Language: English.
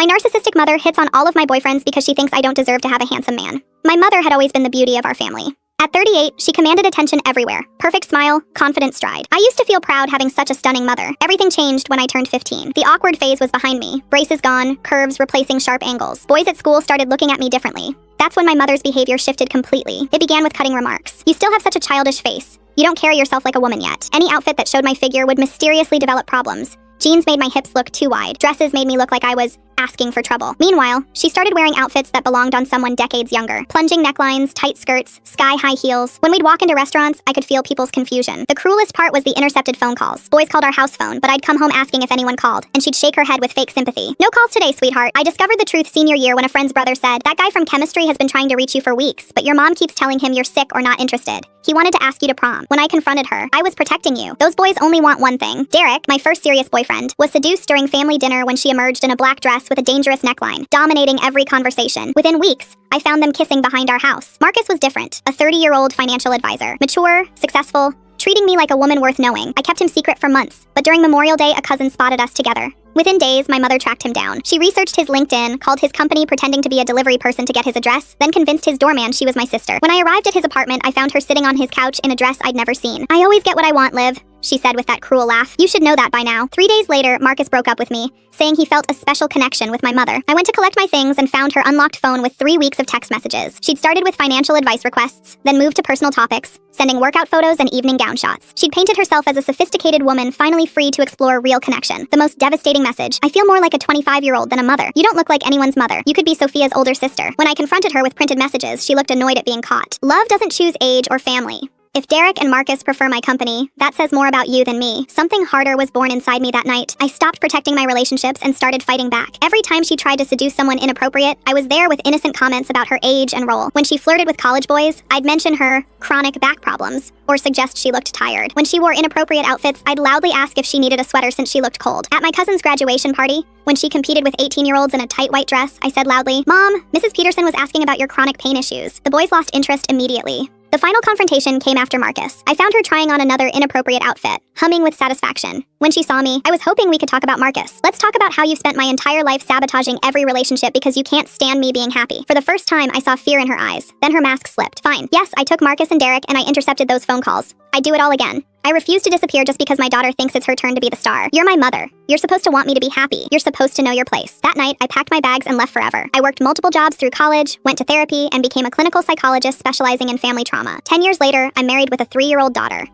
My narcissistic mother hits on all of my boyfriends because she thinks I don't deserve to have a handsome man. My mother had always been the beauty of our family. At 38, she commanded attention everywhere. Perfect smile, confident stride. I used to feel proud having such a stunning mother. Everything changed when I turned 15. The awkward phase was behind me. Braces gone, curves replacing sharp angles. Boys at school started looking at me differently. That's when my mother's behavior shifted completely. It began with cutting remarks. "You still have such a childish face. You don't carry yourself like a woman yet." Any outfit that showed my figure would mysteriously develop problems. Jeans made my hips look too wide. Dresses made me look like I was asking for trouble. Meanwhile, she started wearing outfits that belonged on someone decades younger. Plunging necklines, tight skirts, sky-high heels. When we'd walk into restaurants, I could feel people's confusion. The cruelest part was the intercepted phone calls. Boys called our house phone, but I'd come home asking if anyone called, and she'd shake her head with fake sympathy. "No calls today, sweetheart." I discovered the truth senior year when a friend's brother said, "That guy from chemistry has been trying to reach you for weeks, but your mom keeps telling him you're sick or not interested. He wanted to ask you to prom." When I confronted her, "I was protecting you. Those boys only want one thing." Derek, my first serious boyfriend, was seduced during family dinner when she emerged in a black dress with a dangerous neckline, dominating every conversation. Within weeks, I found them kissing behind our house. Marcus was different, a 30-year-old financial advisor. Mature, successful, treating me like a woman worth knowing. I kept him secret for months, but during Memorial Day, a cousin spotted us together. Within days, my mother tracked him down. She researched his LinkedIn, called his company pretending to be a delivery person to get his address, then convinced his doorman she was my sister. When I arrived at his apartment, I found her sitting on his couch in a dress I'd never seen. "I always get what I want, Liv," she said with that cruel laugh. "You should know that by now." 3 days later, Marcus broke up with me, saying he felt a special connection with my mother. I went to collect my things and found her unlocked phone with 3 weeks of text messages. She'd started with financial advice requests, then moved to personal topics, sending workout photos and evening gown shots. She'd painted herself as a sophisticated woman finally free to explore real connection. The most devastating message: "I feel more like a 25-year-old than a mother. You don't look like anyone's mother. You could be Sophia's older sister." When I confronted her with printed messages, she looked annoyed at being caught. Love doesn't choose age or family. If Derek and Marcus prefer my company, that says more about you than me. Something harder was born inside me that night. I stopped protecting my relationships and started fighting back. Every time she tried to seduce someone inappropriate, I was there with innocent comments about her age and role. When she flirted with college boys, I'd mention her chronic back problems or suggest she looked tired. When she wore inappropriate outfits, I'd loudly ask if she needed a sweater since she looked cold. At my cousin's graduation party, when she competed with 18-year-olds in a tight white dress, I said loudly, "Mom, Mrs. Peterson was asking about your chronic pain issues." The boys lost interest immediately. The final confrontation came after Marcus. I found her trying on another inappropriate outfit, humming with satisfaction. When she saw me, I was hoping we could talk about Marcus. "Let's talk about how you've spent my entire life sabotaging every relationship because you can't stand me being happy." For the first time, I saw fear in her eyes. Then her mask slipped. "Fine. Yes, I took Marcus and Derek and I intercepted those phone calls. I'd do it all again. I refuse to disappear just because my daughter thinks it's her turn to be the star. You're my mother. You're supposed to want me to be happy. You're supposed to know your place." That night, I packed my bags and left forever. I worked multiple jobs through college, went to therapy, and became a clinical psychologist specializing in family trauma. 10 years later, I'm married with a 3-year-old daughter.